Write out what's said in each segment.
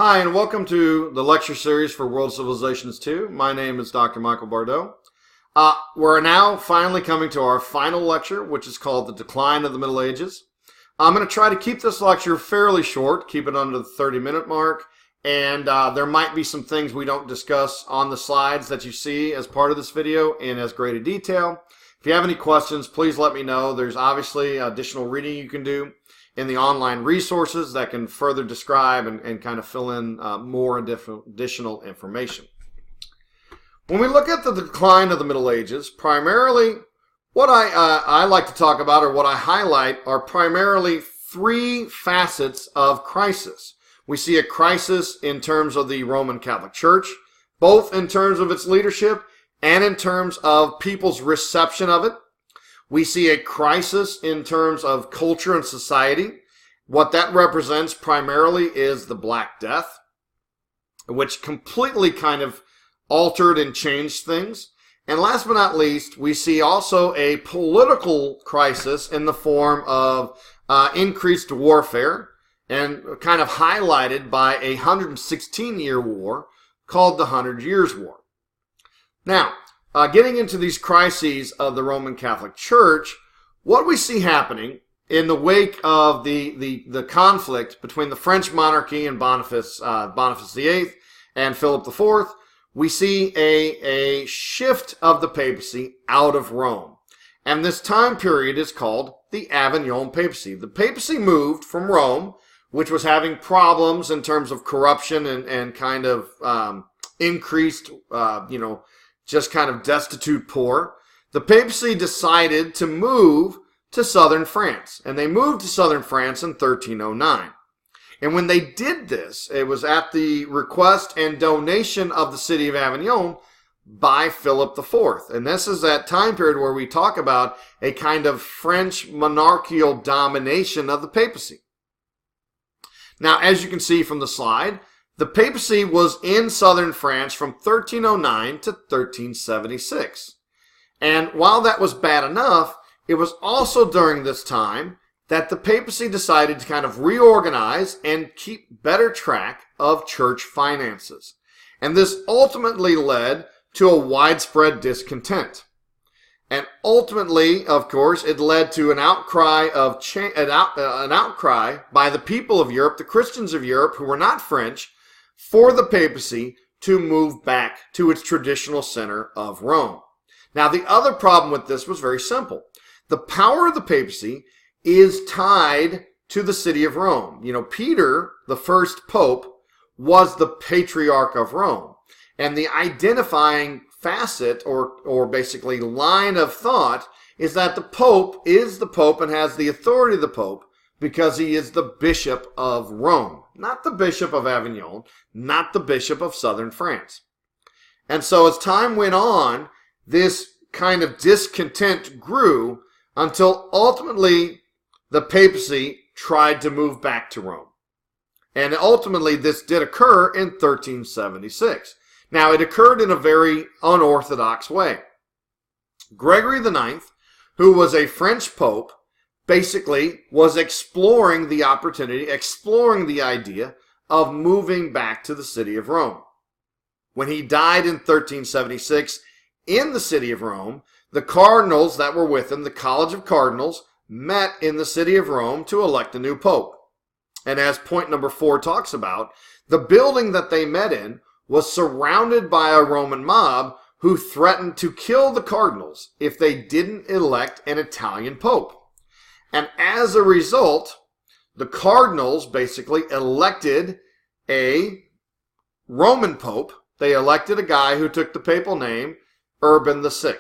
Hi, and welcome to the lecture series for World Civilizations 2. My name is Dr. Michael Bardot. We're now finally coming to our final lecture, which is called The Decline of the Middle Ages. I'm going to try to keep this lecture fairly short, keep it under the 30-minute mark, and there might be some things we don't discuss on the slides that you see as part of this video in as great a detail. If you have any questions, please let me know. There's obviously additional reading you can do in the online resources that can further describe and kind of fill in more additional information. When we look at the decline of the Middle Ages, primarily what I like to talk about, or what I highlight, are primarily three facets of crisis. We see a crisis in terms of the Roman Catholic Church, both in terms of its leadership and in terms of people's reception of it. We see a crisis in terms of culture and society. What that represents primarily is the Black Death, which completely kind of altered and changed things. And last but not least, we see also a political crisis in the form of increased warfare, and kind of highlighted by a 116-year war called the 100 Years' War. Now, getting into these crises of the Roman Catholic Church, what we see happening in the wake of the conflict between the French monarchy and Boniface VIII and Philip IV, we see a shift of the papacy out of Rome. And this time period is called the Avignon Papacy. The papacy moved from Rome, which was having problems in terms of corruption and kind of increased, just kind of destitute poor. The papacy decided to move to southern France, and they moved to southern France in 1309. And when they did this, it was at the request and donation of the city of Avignon by Philip IV. And this is that time period where we talk about a kind of French monarchical domination of the papacy. Now, as you can see from the slide, the papacy was in southern France from 1309 to 1376. And while that was bad enough, it was also during this time that the papacy decided to kind of reorganize and keep better track of church finances. And this ultimately led to a widespread discontent. And ultimately, of course, it led to an outcry by the people of Europe, the Christians of Europe who were not French, for the papacy to move back to its traditional center of Rome. Now, the other problem with this was very simple. The power of the papacy is tied to the city of Rome. You know, Peter, the first pope, was the patriarch of Rome. And the identifying facet, or basically line of thought, is that the pope is the pope and has the authority of the pope because he is the bishop of Rome. Not the bishop of Avignon, not the bishop of southern France. And so as time went on, this kind of discontent grew until ultimately the papacy tried to move back to Rome. And ultimately this did occur in 1376. Now, it occurred in a very unorthodox way. Gregory IX, who was a French pope, basically was exploring the idea of moving back to the city of Rome. When he died in 1376 in the city of Rome, the cardinals that were with him, the College of Cardinals, met in the city of Rome to elect a new pope. And as point number 4 talks about, the building that they met in was surrounded by a Roman mob who threatened to kill the cardinals if they didn't elect an Italian pope. And as a result, the cardinals basically elected a Roman pope. They elected a guy who took the papal name Urban VI.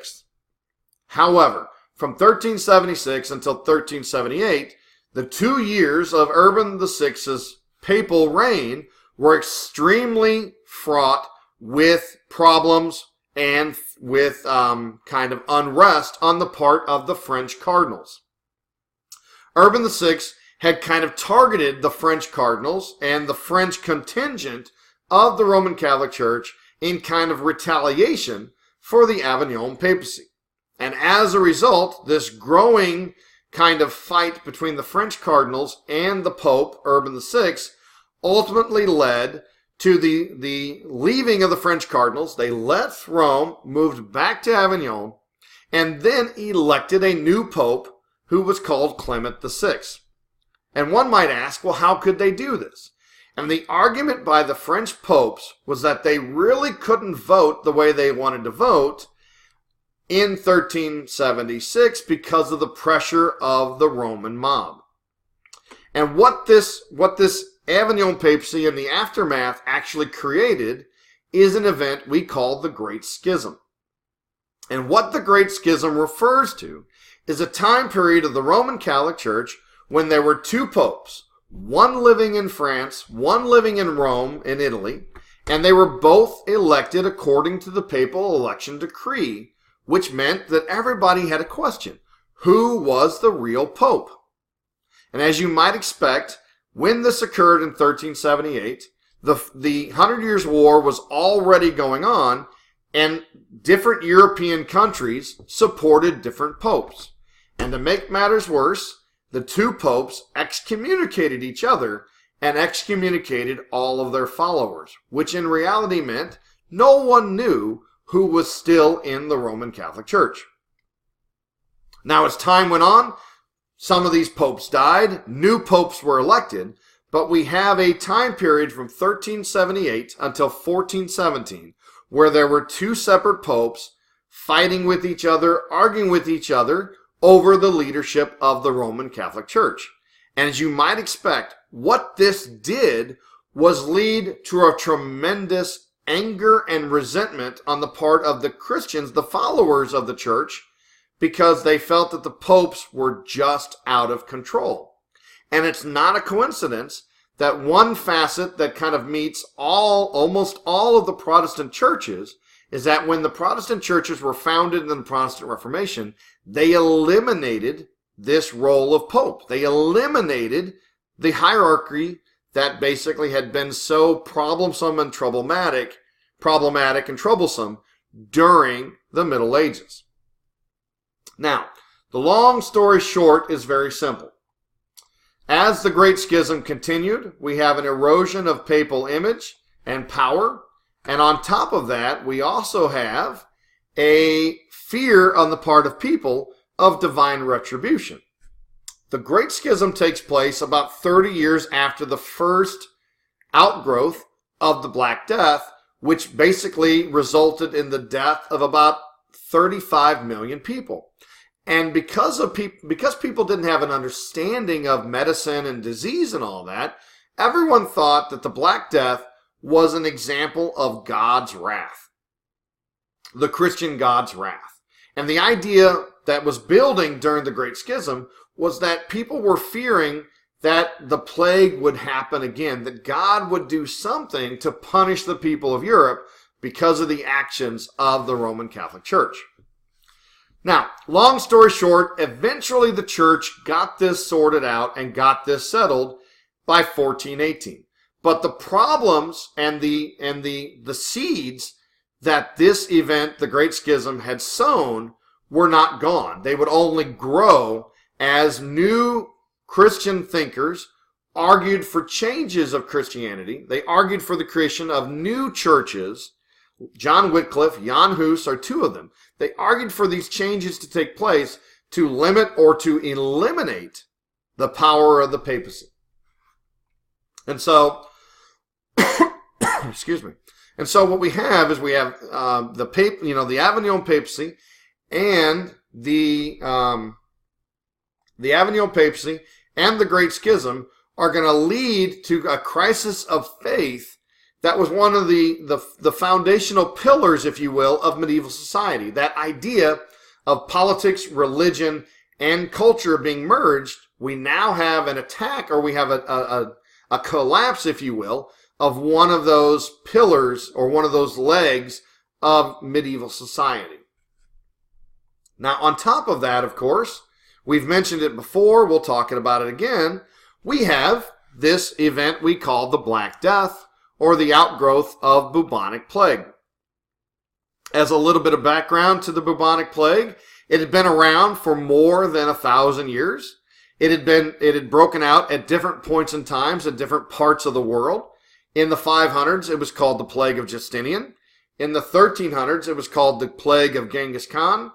However, from 1376 until 1378, the 2 years of Urban VI's papal reign were extremely fraught with problems and with kind of unrest on the part of the French cardinals. Urban VI had kind of targeted the French cardinals and the French contingent of the Roman Catholic Church in kind of retaliation for the Avignon papacy. And as a result, this growing kind of fight between the French cardinals and the Pope, Urban VI, ultimately led to the leaving of the French cardinals. They left Rome, moved back to Avignon, and then elected a new pope who was called Clement VI. And one might ask, well, how could they do this? And the argument by the French popes was that they really couldn't vote the way they wanted to vote in 1376 because of the pressure of the Roman mob. And what this Avignon papacy and the aftermath actually created is an event we call the Great Schism. And what the Great Schism refers to is a time period of the Roman Catholic Church when there were two popes, one living in France, one living in Rome, in Italy, and they were both elected according to the papal election decree, which meant that everybody had a question. Who was the real pope? And as you might expect, when this occurred in 1378, the 100 Years' War was already going on, and different European countries supported different popes. And to make matters worse, the two popes excommunicated each other and excommunicated all of their followers, which in reality meant no one knew who was still in the Roman Catholic Church. Now, as time went on, some of these popes died, new popes were elected, but we have a time period from 1378 until 1417 where there were two separate popes fighting with each other, arguing with each other over the leadership of the Roman Catholic Church. And as you might expect, what this did was lead to a tremendous anger and resentment on the part of the Christians, the followers of the church, because they felt that the popes were just out of control. And it's not a coincidence that one facet that kind of meets almost all of the Protestant churches is that when the Protestant churches were founded in the Protestant Reformation, they eliminated this role of pope. They eliminated the hierarchy that basically had been so problematic and troublesome during the Middle Ages. Now, the long story short is very simple. As the Great Schism continued, we have an erosion of papal image and power, and on top of that, we also have a fear on the part of people of divine retribution. The Great Schism takes place about 30 years after the first outgrowth of the Black Death, which basically resulted in the death of about 35 million people. And because people didn't have an understanding of medicine and disease and all that, everyone thought that the Black Death was an example of God's wrath, the Christian God's wrath. And the idea that was building during the Great Schism was that people were fearing that the plague would happen again, that God would do something to punish the people of Europe because of the actions of the Roman Catholic Church. Now, long story short, eventually the church got this sorted out and got this settled by 1418. But the problems and the seeds that this event, the Great Schism, had sown were not gone. They would only grow as new Christian thinkers argued for changes of Christianity. They argued for the creation of new churches. John Wycliffe, Jan Hus are two of them. They argued for these changes to take place to limit or to eliminate the power of the papacy. And so, excuse me. And so what we have is the Avignon papacy and the Avignon papacy and the Great Schism are going to lead to a crisis of faith that was one of the foundational pillars, if you will, of medieval society. That idea of politics, religion, and culture being merged, we now have an attack, or we have a collapse, if you will, of one of those pillars or one of those legs of medieval society. Now, on top of that, of course, we've mentioned it before, we'll talk about it again, we have this event we call the Black Death, or the outgrowth of bubonic plague. As a little bit of background to the bubonic plague, it had been around for more than 1,000 years. It had broken out at different points in times in different parts of the world. In the 500s, it was called the Plague of Justinian. In the 1300s, it was called the Plague of Genghis Khan.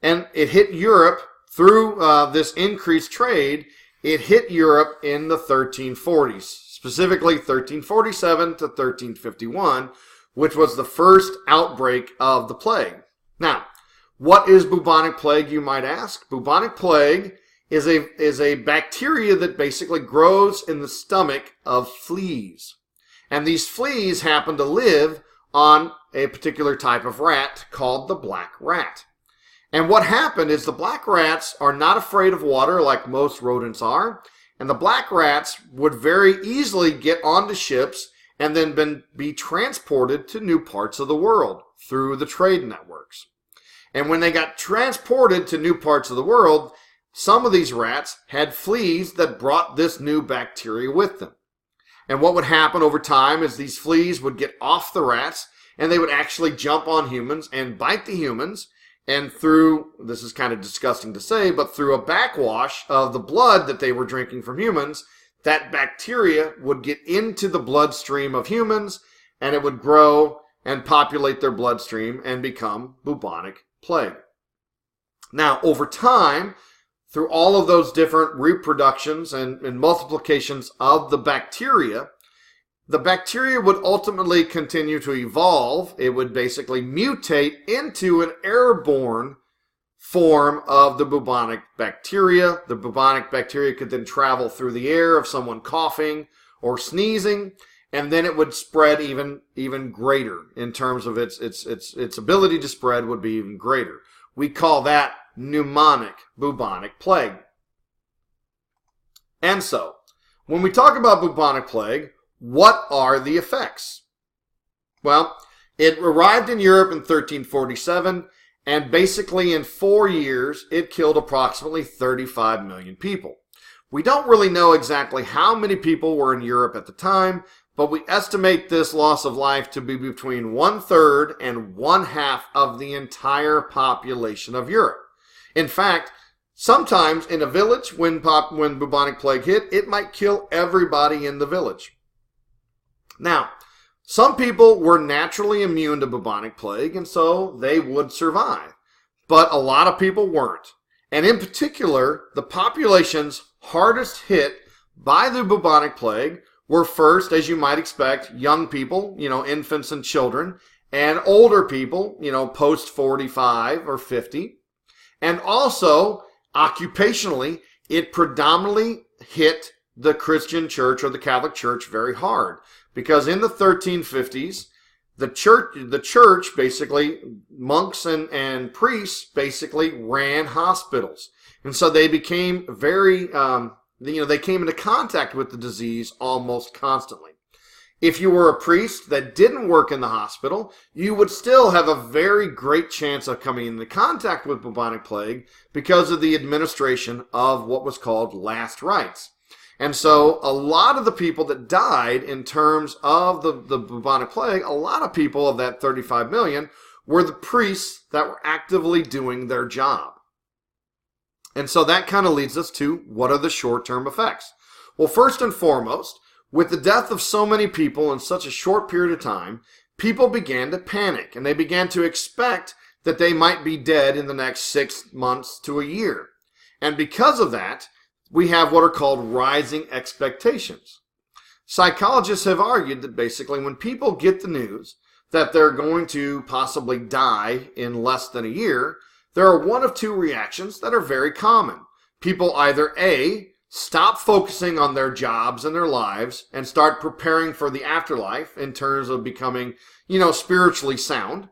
And it hit Europe through this increased trade. It hit Europe in the 1340s, specifically 1347 to 1351, which was the first outbreak of the plague. Now, what is bubonic plague, you might ask? Bubonic plague is a bacteria that basically grows in the stomach of fleas. And these fleas happen to live on a particular type of rat called the black rat. And what happened is the black rats are not afraid of water like most rodents are, and the black rats would very easily get onto ships and then be transported to new parts of the world through the trade networks. And when they got transported to new parts of the world, some of these rats had fleas that brought this new bacteria with them. And what would happen over time is these fleas would get off the rats and they would actually jump on humans and bite the humans. And through, this is kind of disgusting to say, but through a backwash of the blood that they were drinking from humans, that bacteria would get into the bloodstream of humans and it would grow and populate their bloodstream and become bubonic plague. Now, over time, through all of those different reproductions and multiplications of the bacteria would ultimately continue to evolve. It would basically mutate into an airborne form of the bubonic bacteria. The bubonic bacteria could then travel through the air of someone coughing or sneezing, and then it would spread even greater in terms of its ability to spread would be even greater. We call that pneumonic bubonic plague. And so, when we talk about bubonic plague, what are the effects? Well, it arrived in Europe in 1347, and basically in 4 years, it killed approximately 35 million people. We don't really know exactly how many people were in Europe at the time, but we estimate this loss of life to be between 1/3 and 1/2 of the entire population of Europe. In fact, sometimes in a village, when bubonic plague hit, it might kill everybody in the village. Now, some people were naturally immune to bubonic plague, and so they would survive. But a lot of people weren't. And in particular, the populations hardest hit by the bubonic plague were first, as you might expect, young people, infants and children, and older people, post 45 or 50. And also, occupationally, it predominantly hit the Christian church or the Catholic Church very hard. Because in the 1350s, the church basically, monks and priests basically ran hospitals. And so they became very, they came into contact with the disease almost constantly. If you were a priest that didn't work in the hospital, you would still have a very great chance of coming into contact with bubonic plague because of the administration of what was called last rites. And so a lot of the people that died in terms of the bubonic plague, a lot of people of that 35 million were the priests that were actively doing their job. And so that kind of leads us to what are the short-term effects? Well, first and foremost, with the death of so many people in such a short period of time, people began to panic and they began to expect that they might be dead in the next 6 months to a year. And because of that, we have what are called rising expectations. Psychologists have argued that basically when people get the news that they're going to possibly die in less than a year, there are one of two reactions that are very common. People either A, stop focusing on their jobs and their lives and start preparing for the afterlife in terms of becoming, spiritually sound.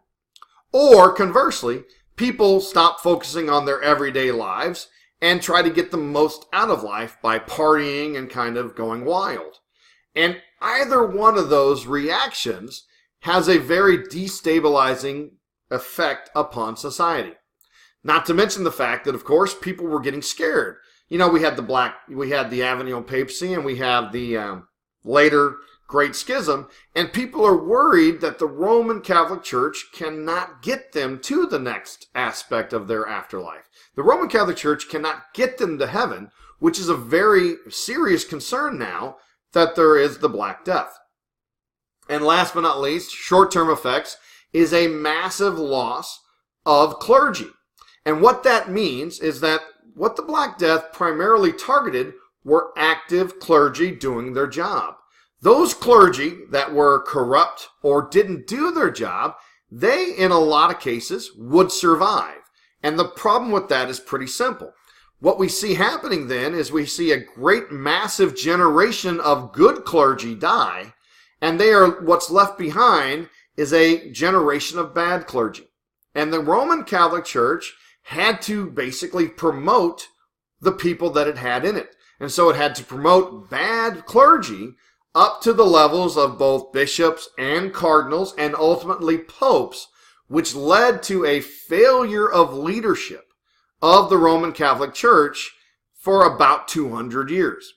Or conversely, people stop focusing on their everyday lives and try to get the most out of life by partying and kind of going wild. And either one of those reactions has a very destabilizing effect upon society. Not to mention the fact that, of course, people were getting scared. We had the Avignon Papacy, and we have the later Great Schism, and people are worried that the Roman Catholic Church cannot get them to the next aspect of their afterlife. The Roman Catholic Church cannot get them to heaven which is a very serious concern now that there is the Black Death. And last but not least, short-term effects is a massive loss of clergy. And what that means is that what the Black Death primarily targeted were active clergy doing their job. Those clergy that were corrupt or didn't do their job, they, in a lot of cases, would survive. And the problem with that is pretty simple. What we see happening then is we see a great massive generation of good clergy die, and what's left behind is a generation of bad clergy. And the Roman Catholic Church had to basically promote the people that it had in it. And so it had to promote bad clergy up to the levels of both bishops and cardinals and ultimately popes, which led to a failure of leadership of the Roman Catholic Church for about 200 years.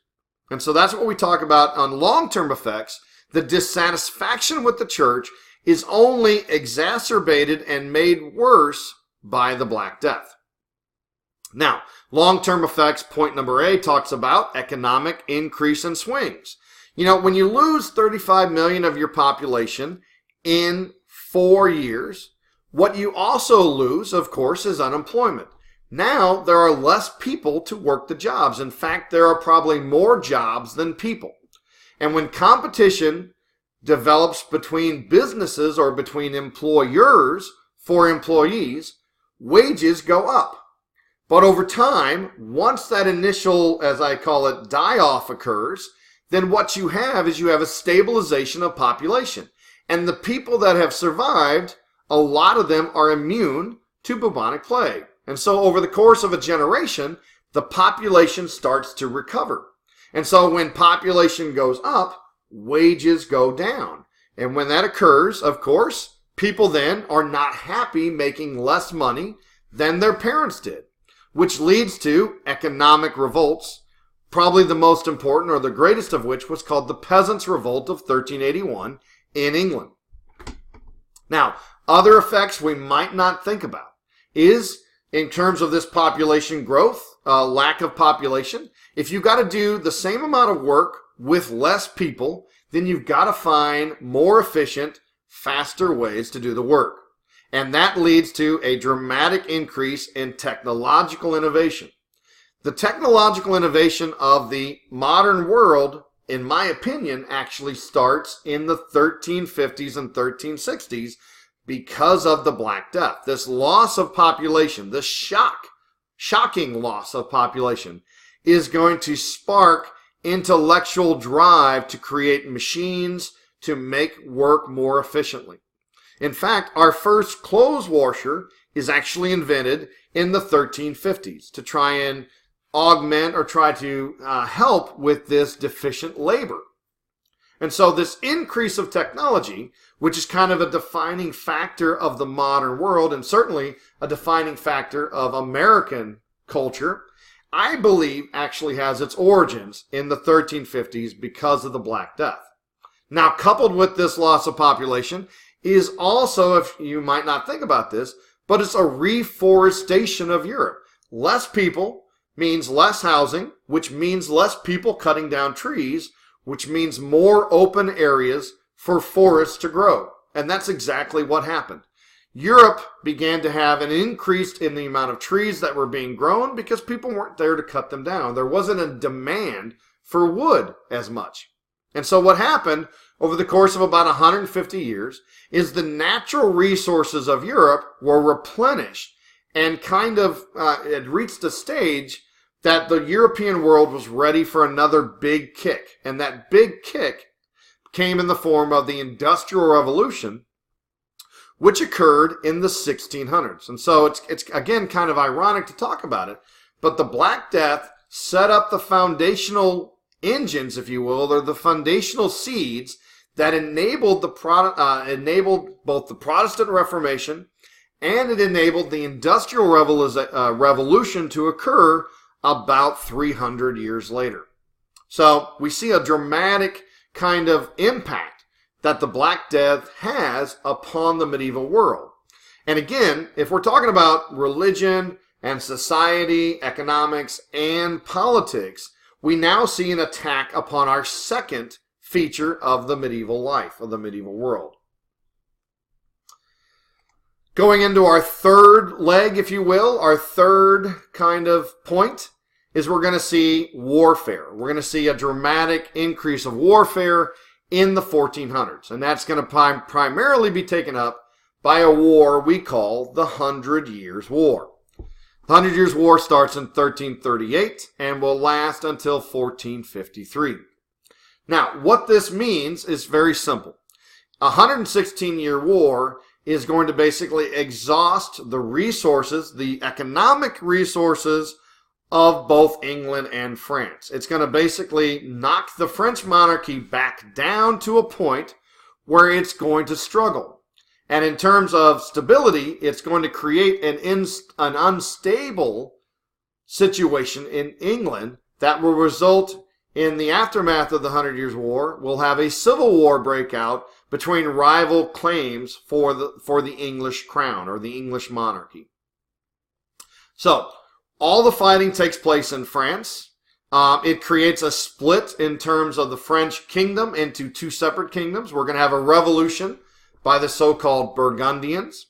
And so that's what we talk about on long-term effects. The dissatisfaction with the church is only exacerbated and made worse by the Black Death. Now, long-term effects, point number A, talks about economic increase and swings. You know, when you lose 35 million of your population in 4 years, what you also lose, of course, is unemployment. Now, there are less people to work the jobs. In fact, there are probably more jobs than people. And when competition develops between businesses or between employers for employees, wages go up. But over time, once that initial, as I call it, die-off occurs, then what you have is you have a stabilization of population. And the people that have survived, a lot of them are immune to bubonic plague. And so over the course of a generation, the population starts to recover. And so when population goes up, wages go down. And when that occurs, of course, people then are not happy making less money than their parents did, which leads to economic revolts, probably the most important or the greatest of which was called the Peasants' Revolt of 1381 in England. Now, other effects we might not think about is, in terms of this population growth, lack of population, if you've got to do the same amount of work with less people, then you've got to find more efficient, faster ways to do the work. And that leads to a dramatic increase in technological innovation. The technological innovation of the modern world, in my opinion, actually starts in the 1350s and 1360s because of the Black Death. This loss of population, this shocking loss of population, is going to spark intellectual drive to create machines to make work more efficiently. In fact, our first clothes washer is actually invented in the 1350s to try and augment or try to help with this deficient labor. And so this increase of technology, which is kind of a defining factor of the modern world and certainly a defining factor of American culture, I believe actually has its origins in the 1350s because of the Black Death. Now, coupled with this loss of population is also, if you might not think about this, but it's a reforestation of Europe. Less people means less housing, which means less people cutting down trees, which means more open areas for forests to grow. And that's exactly what happened. Europe began to have an increase in the amount of trees that were being grown because people weren't there to cut them down. There wasn't a demand for wood as much. And so what happened over the course of about 150 years is the natural resources of Europe were replenished and kind of it reached a stage that the European world was ready for another big kick. And that big kick came in the form of the Industrial Revolution, which occurred in the 1600s. And so it's again kind of ironic to talk about it, but the Black Death set up the foundational engines, if you will, or the foundational seeds that enabled both the Protestant Reformation and it enabled the Industrial Revolution to occur about 300 years later. So we see a dramatic kind of impact that the Black Death has upon the medieval world. And again, if we're talking about religion and society, economics, and politics, we now see an attack upon our second feature of the medieval life, of the medieval world. Going into our third leg, if you will, our third kind of point, is we're going to see warfare. We're going to see a dramatic increase of warfare in the 1400s. And that's going to primarily be taken up by a war we call the 100 Years' War. The 100 Years' War starts in 1338 and will last until 1453. Now, what this means is very simple. A 116-year war is going to basically exhaust the resources, the economic resources of both England and France. It's going to basically knock the French monarchy back down to a point where it's going to struggle. And in terms of stability, it's going to create an unstable situation in England that will result in the aftermath of the 100 Years' War. We'll have a civil war break out between rival claims for the English crown or the English monarchy. So, all the fighting takes place in France. It creates a split in terms of the French kingdom into two separate kingdoms. We're going to have a revolution by the so-called Burgundians.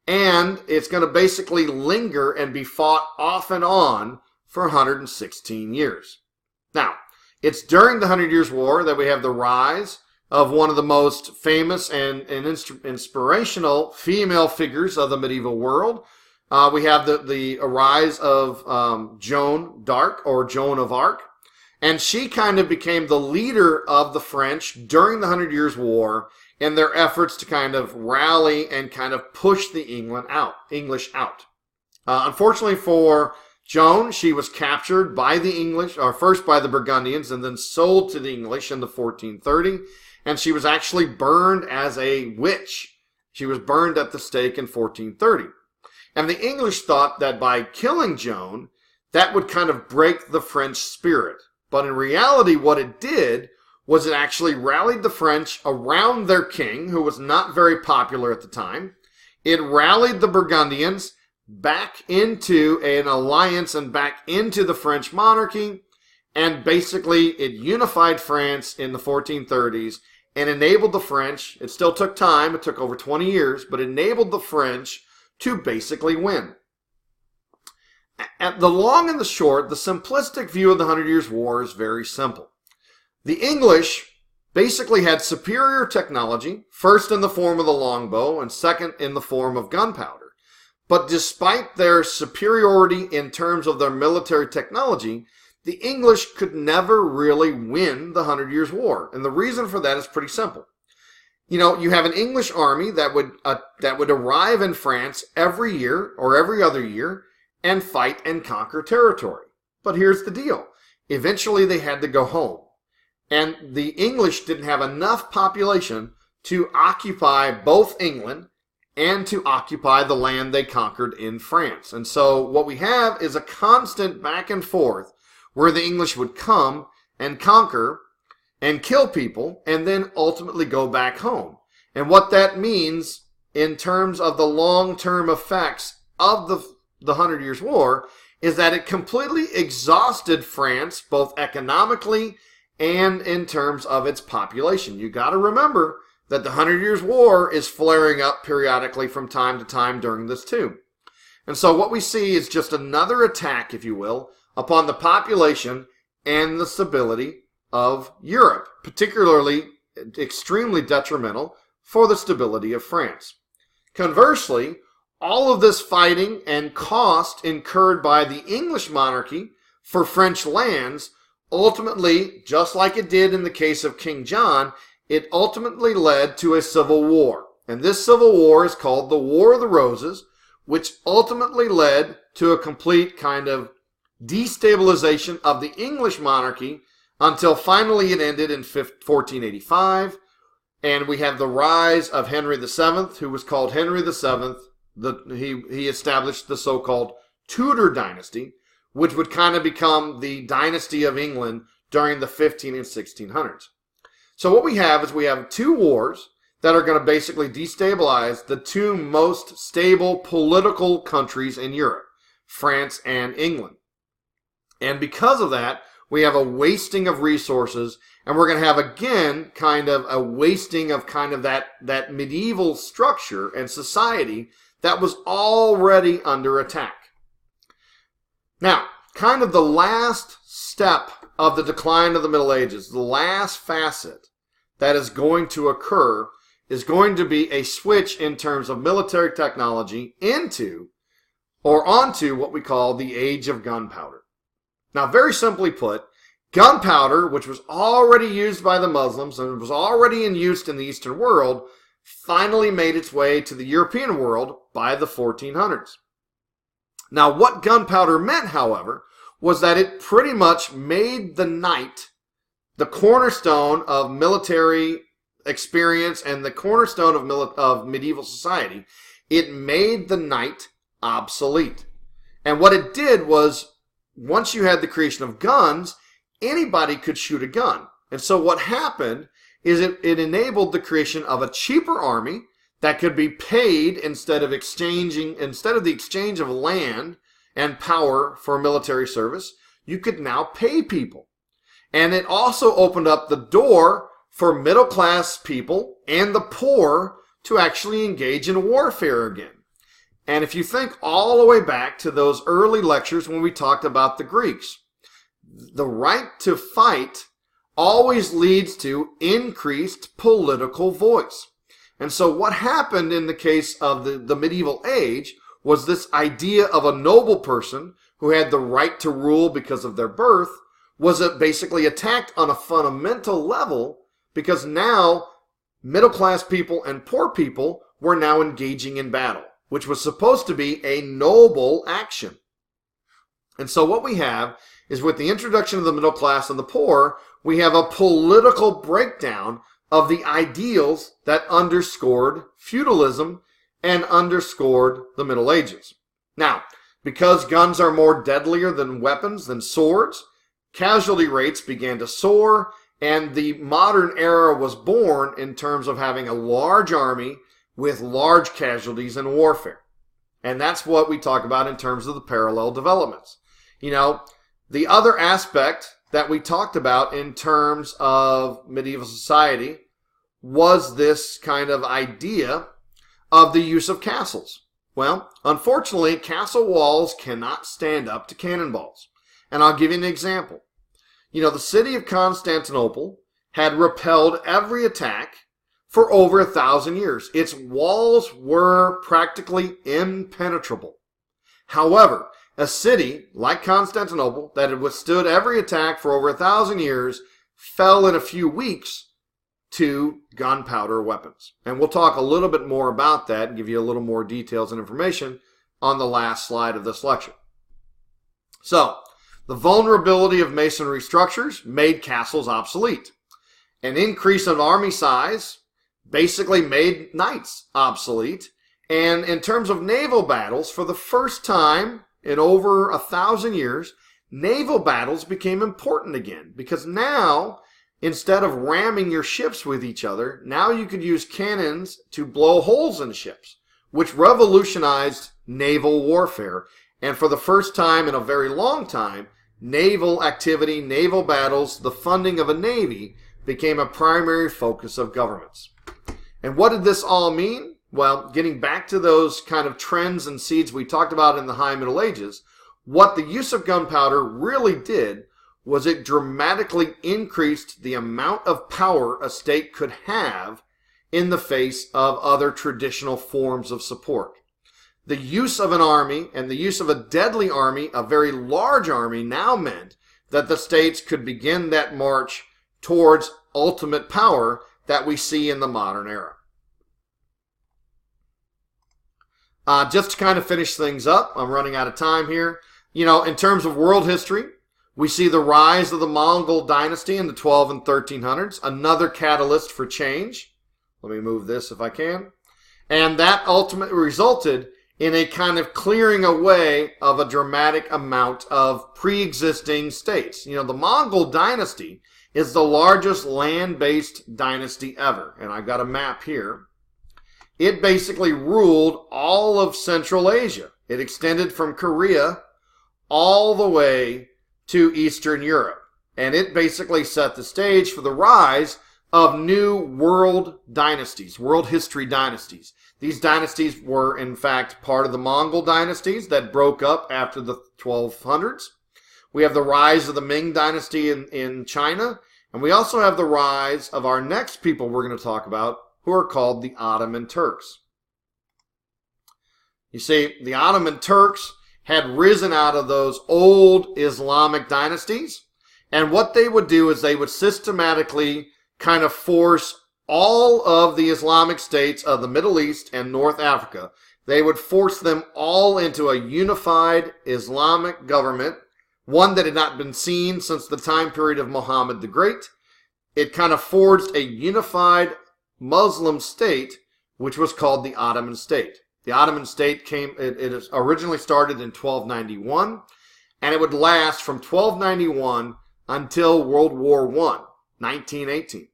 And it's going to basically linger and be fought off and on for 116 years. Now, it's during the 100 Years' War that we have the rise of one of the most famous and inspirational female figures of the medieval world. We have the rise of Joan d'Arc, or Joan of Arc, and she kind of became the leader of the French during the 100 Years' War in their efforts to kind of rally and kind of push the English out. Unfortunately for Joan, she was captured by the English, or first by the Burgundians, and then sold to the English in the 1430, and she was actually burned as a witch. She was burned at the stake in 1430. And the English thought that by killing Joan, that would kind of break the French spirit. But in reality, what it did was it actually rallied the French around their king, who was not very popular at the time. It rallied the Burgundians back into an alliance and back into the French monarchy. And basically, it unified France in the 1430s and enabled the French. It still took time. It took over 20 years, but enabled the French to basically win. At the long and the short, the simplistic view of the 100 Years' War is very simple. The English basically had superior technology, first in the form of the longbow and second in the form of gunpowder. But despite their superiority in terms of their military technology, the English could never really win the 100 Years' War. And the reason for that is pretty simple. You know, you have an English army that would arrive in France every year or every other year and fight and conquer territory. But here's the deal. Eventually they had to go home. And the English didn't have enough population to occupy both England and to occupy the land they conquered in France. And so what we have is a constant back and forth where the English would come and conquer and kill people, and then ultimately go back home. And what that means in terms of the long-term effects of the 100 Years' War is that it completely exhausted France, both economically and in terms of its population. You got to remember that the 100 Years' War is flaring up periodically from time to time during this too. And so what we see is just another attack, if you will, upon the population and the stability of Europe, particularly extremely detrimental for the stability of France. Conversely, all of this fighting and cost incurred by the English monarchy for French lands ultimately, just like it did in the case of King John, it ultimately led to a civil war. And this civil war is called the War of the Roses, which ultimately led to a complete kind of destabilization of the English monarchy until finally it ended in 1485, and we have the rise of Henry VII, who was called Henry VII. He established the so-called Tudor dynasty, which would kind of become the dynasty of England during the 15 and 1600s. So what we have is we have two wars that are going to basically destabilize the two most stable political countries in Europe, France and England. And because of that, we have a wasting of resources, and we're going to have, again, kind of a wasting of kind of that medieval structure and society that was already under attack. Now, kind of the last step of the decline of the Middle Ages, the last facet that is going to occur is going to be a switch in terms of military technology into or onto what we call the age of gunpowder. Now, very simply put, gunpowder, which was already used by the Muslims and was already in use in the Eastern world, finally made its way to the European world by the 1400s. Now, what gunpowder meant, however, was that it pretty much made the knight the cornerstone of military experience and the cornerstone of medieval society. It made the knight obsolete. And what it did was, once you had the creation of guns, anybody could shoot a gun. And so what happened is it enabled the creation of a cheaper army that could be paid instead of the exchange of land and power for military service. You could now pay people. And it also opened up the door for middle-class people and the poor to actually engage in warfare again. And if you think all the way back to those early lectures when we talked about the Greeks, the right to fight always leads to increased political voice. And so what happened in the case of the medieval age was this idea of a noble person who had the right to rule because of their birth was basically attacked on a fundamental level, because now middle-class people and poor people were now engaging in battle, which was supposed to be a noble action. And so what we have is, with the introduction of the middle class and the poor, we have a political breakdown of the ideals that underscored feudalism and underscored the Middle Ages. Now, because guns are more deadlier than weapons, than swords, casualty rates began to soar, and the modern era was born in terms of having a large army with large casualties in warfare. And that's what we talk about in terms of the parallel developments. You know, the other aspect that we talked about in terms of medieval society was this kind of idea of the use of castles. Well, unfortunately, castle walls cannot stand up to cannonballs. And I'll give you an example. You know, the city of Constantinople had repelled every attack for over 1,000 years. Its walls were practically impenetrable. However, a city like Constantinople that had withstood every attack for over 1,000 years fell in a few weeks to gunpowder weapons. And we'll talk a little bit more about that and give you a little more details and information on the last slide of this lecture. So, the vulnerability of masonry structures made castles obsolete. An increase in army size basically made knights obsolete. And in terms of naval battles, for the first time in over 1,000 years, naval battles became important again, because now, instead of ramming your ships with each other, now you could use cannons to blow holes in ships, which revolutionized naval warfare. And for the first time in a very long time, naval activity, naval battles, the funding of a navy became a primary focus of governments. And what did this all mean? Well, getting back to those kind of trends and seeds we talked about in the High Middle Ages, what the use of gunpowder really did was it dramatically increased the amount of power a state could have in the face of other traditional forms of support. The use of an army and the use of a deadly army, a very large army, now meant that the states could begin that march towards ultimate power that we see in the modern era. Just to kind of finish things up, I'm running out of time here. You know, in terms of world history, we see the rise of the Mongol dynasty in the 12 and 1300s, another catalyst for change. Let me move this if I can. And that ultimately resulted in a kind of clearing away of a dramatic amount of pre-existing states. You know, the Mongol dynasty is the largest land-based dynasty ever. And I've got a map here. it basically ruled all of Central Asia. It extended from Korea all the way to Eastern Europe. And it basically set the stage for the rise of new world dynasties, world history dynasties. These dynasties were, in fact, part of the Mongol dynasties that broke up after the 1200s. We have the rise of the Ming dynasty in China. And we also have the rise of our next people we're going to talk about, who are called the Ottoman Turks. You see, the Ottoman Turks had risen out of those old Islamic dynasties. And what they would do is they would systematically kind of force all of the Islamic states of the Middle East and North Africa. They would force them all into a unified Islamic government, one that had not been seen since the time period of Muhammad the Great. It kind of forged a unified Muslim state, which was called the Ottoman state. The Ottoman state it originally started in 1291, and it would last from 1291 until World War I, 1918.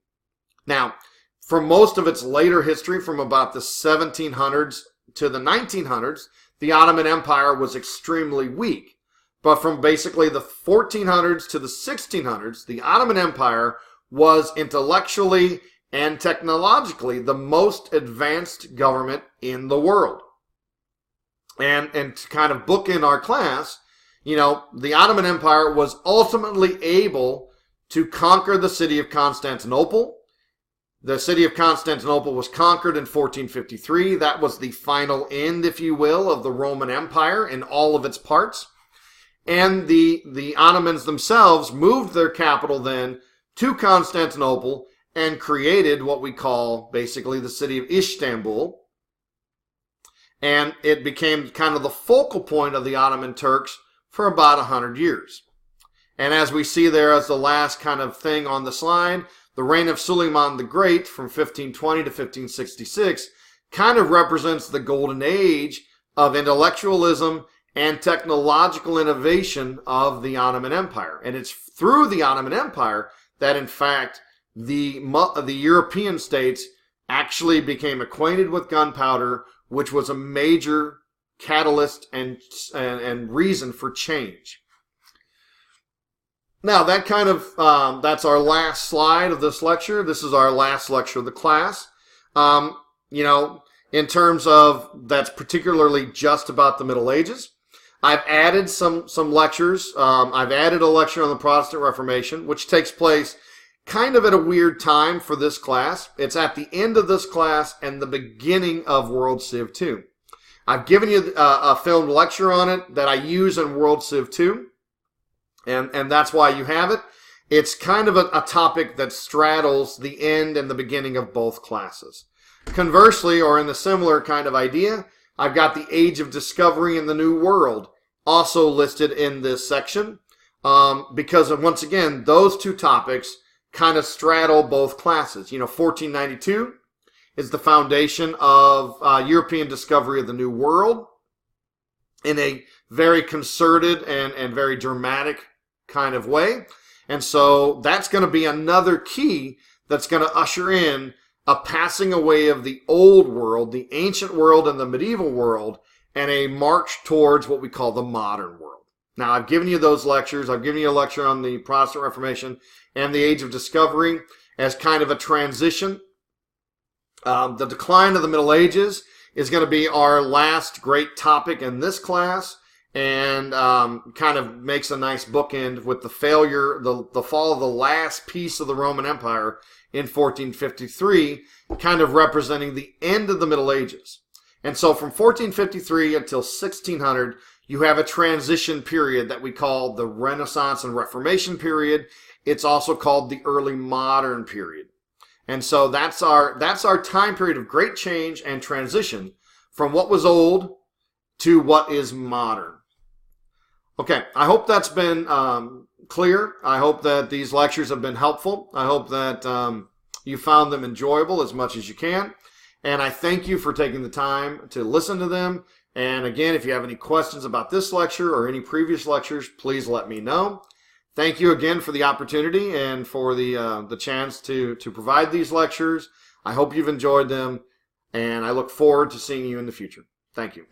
Now, for most of its later history, from about the 1700s to the 1900s, the Ottoman Empire was extremely weak. But from basically the 1400s to the 1600s, the Ottoman Empire was intellectually and technologically the most advanced government in the world. And to kind of bookend our class, the Ottoman Empire was ultimately able to conquer the city of Constantinople. The city of Constantinople was conquered in 1453. That was the final end, if you will, of the Roman Empire in all of its parts. And the Ottomans themselves moved their capital then to Constantinople and created what we call basically the city of Istanbul. And it became kind of the focal point of the Ottoman Turks for about 100 years. And as we see there as the last kind of thing on the slide, the reign of Suleiman the Great from 1520 to 1566 kind of represents the golden age of intellectualism and technological innovation of the Ottoman Empire. And it's through the Ottoman Empire that, in fact, the European states actually became acquainted with gunpowder, which was a major catalyst and reason for change. Now, that kind of, that's our last slide of this lecture. This is our last lecture of the class. In terms of, that's particularly just about the Middle Ages. I've added some lectures. I've added a lecture on the Protestant Reformation, which takes place kind of at a weird time for this class. It's at the end of this class and the beginning of World Civ 2. I've given you a filmed lecture on it that I use in World Civ 2, and that's why you have it. It's kind of a topic that straddles the end and the beginning of both classes. Conversely, or in the similar kind of idea, I've got the Age of Discovery and the New World also listed in this section, because once again, those two topics kind of straddle both classes. 1492 is the foundation of European discovery of the New World in a very concerted and very dramatic kind of way. And so that's going to be another key that's going to usher in a passing away of the old world, the ancient world and the medieval world, and a march towards what we call the modern world. Now, I've given you those lectures. I've given you a lecture on the Protestant Reformation and the Age of Discovery as kind of a transition. The decline of the Middle Ages is going to be our last great topic in this class, and kind of makes a nice bookend with the failure, the fall of the last piece of the Roman Empire in 1453, kind of representing the end of the Middle Ages. And so from 1453 until 1600, you have a transition period that we call the Renaissance and Reformation period. It's also called the early modern period. And so that's our time period of great change and transition from what was old to what is modern. Okay, I hope that's been clear. I hope that these lectures have been helpful. I hope that you found them enjoyable as much as you can. And I thank you for taking the time to listen to them. And again, if you have any questions about this lecture or any previous lectures, please let me know. Thank you again for the opportunity and for the chance to provide these lectures. I hope you've enjoyed them. and I look forward to seeing you in the future. Thank you.